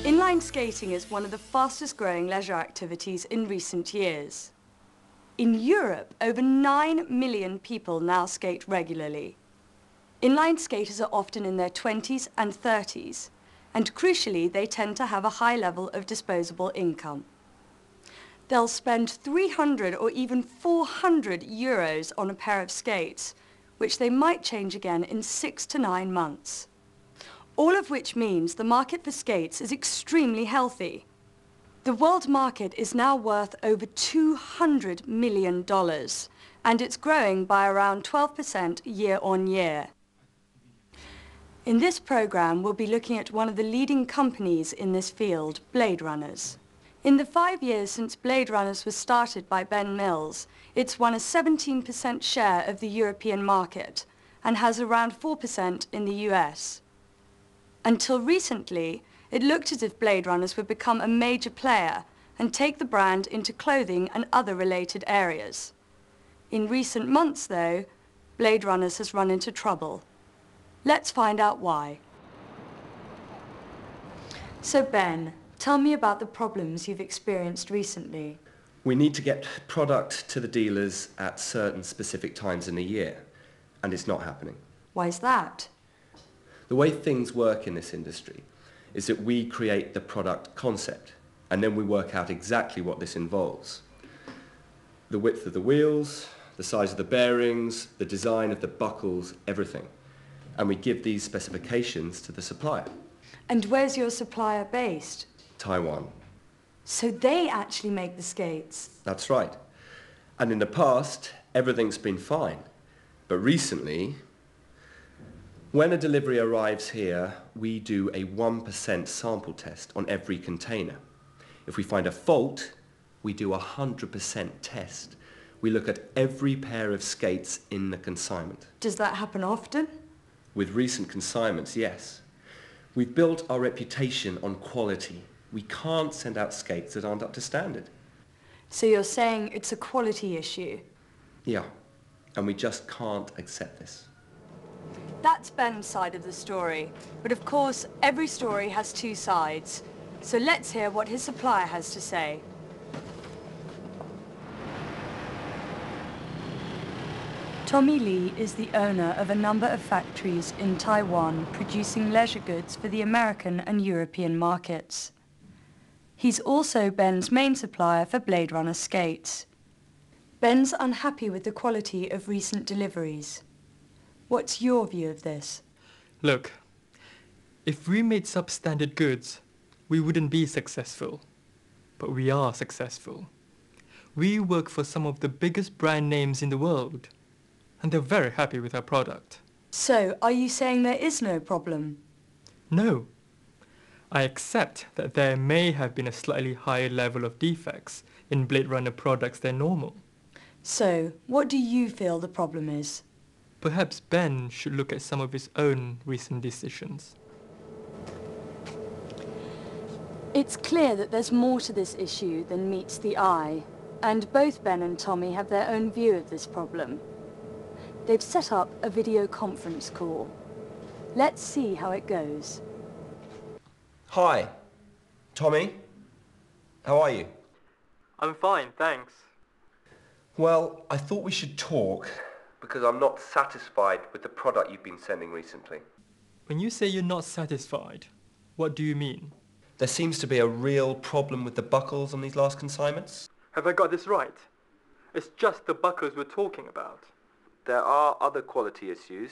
Inline skating is one of the fastest growing leisure activities in recent years. In Europe, over 9 million people now skate regularly. Inline skaters are often in their 20s and 30s, and crucially, they tend to have a high level of disposable income. They'll spend 300 or even 400 euros on a pair of skates, which they might change again in 6 to 9 months. All of which means the market for skates is extremely healthy. The world market is now worth over $200 million, and it's growing by around 12% year on year. In this program, we'll be looking at one of the leading companies in this field, Blade Runners. In the 5 years since Blade Runners was started by Ben Mills, it's won a 17% share of the European market and has around 4% in the US. Until recently, it looked as if Blade Runners would become a major player and take the brand into clothing and other related areas. In recent months, though, Blade Runners has run into trouble. Let's find out why. So Ben, tell me about the problems you've experienced recently. We need to get product to the dealers at certain specific times in the year, and it's not happening. Why is that? The way things work in this industry is that we create the product concept, and then we work out exactly what this involves. The width of the wheels, the size of the bearings, the design of the buckles, everything. And we give these specifications to the supplier. And where's your supplier based? Taiwan. So they actually make the skates? That's right. And in the past, everything's been fine. But recently, when a delivery arrives here, we do a 1% sample test on every container. If we find a fault, we do a 100% test. We look at every pair of skates in the consignment. Does that happen often? With recent consignments, yes. We've built our reputation on quality. We can't send out skates that aren't up to standard. So you're saying it's a quality issue? Yeah, and we just can't accept this. That's Ben's side of the story. But of course, every story has two sides. So let's hear what his supplier has to say. Tommy Lee is the owner of a number of factories in Taiwan producing leisure goods for the American and European markets. He's also Ben's main supplier for Blade Runner skates. Ben's unhappy with the quality of recent deliveries. What's your view of this? Look, if we made substandard goods, we wouldn't be successful. But we are successful. We work for some of the biggest brand names in the world, and they're very happy with our product. So, are you saying there is no problem? No. I accept that there may have been a slightly higher level of defects in Blade Runner products than normal. So, what do you feel the problem is? Perhaps Ben should look at some of his own recent decisions. It's clear that there's more to this issue than meets the eye, and both Ben and Tommy have their own view of this problem. They've set up a video conference call. Let's see how it goes. Hi, Tommy. How are you? I'm fine, thanks. Well, I thought we should talk because I'm not satisfied with the product you've been sending recently. When you say you're not satisfied, what do you mean? There seems to be a real problem with the buckles on these last consignments. Have I got this right? It's just the buckles we're talking about. There are other quality issues,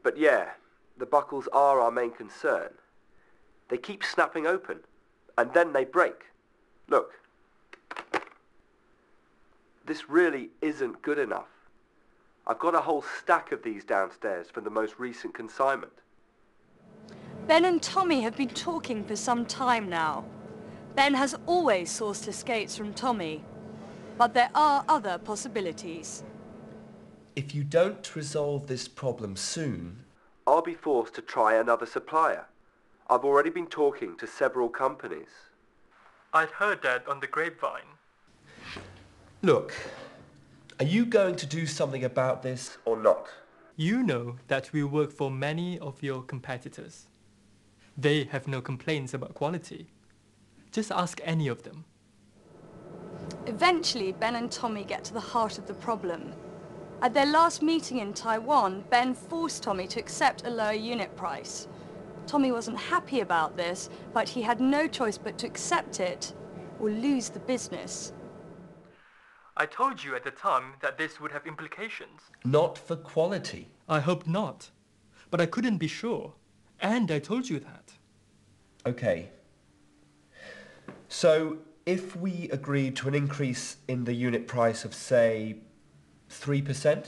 but yeah, the buckles are our main concern. They keep snapping open, and then they break. Look. This really isn't good enough. I've got a whole stack of these downstairs from the most recent consignment. Ben and Tommy have been talking for some time now. Ben has always sourced his skates from Tommy, but there are other possibilities. If you don't resolve this problem soon, I'll be forced to try another supplier. I've already been talking to several companies. I'd heard that on the grapevine. Look, are you going to do something about this or not? You know that we work for many of your competitors. They have no complaints about quality, Just ask any of them. Eventually, Ben and Tommy get to the heart of the problem. At their last meeting in Taiwan, Ben forced Tommy to accept a lower unit price. Tommy wasn't happy about this, but he had no choice but to accept it or lose the business. I told you at the time that this would have implications. Not for quality. I hoped not, but I couldn't be sure, and I told you that. Okay. So, if we agreed to an increase in the unit price of, say, 3%,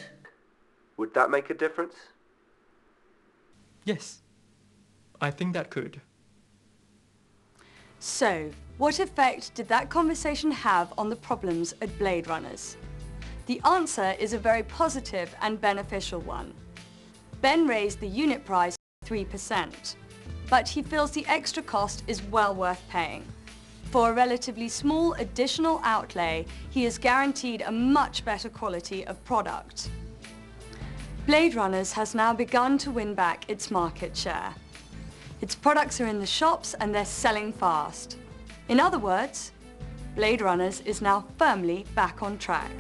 would that make a difference? Yes, I think that could. So, what effect did that conversation have on the problems at Blade Runners? The answer is a very positive and beneficial one. Ben raised the unit price 3%, but he feels the extra cost is well worth paying. For a relatively small additional outlay, he is guaranteed a much better quality of product. Blade Runners has now begun to win back its market share. Its products are in the shops and they're selling fast. In other words, Blade Runners is now firmly back on track.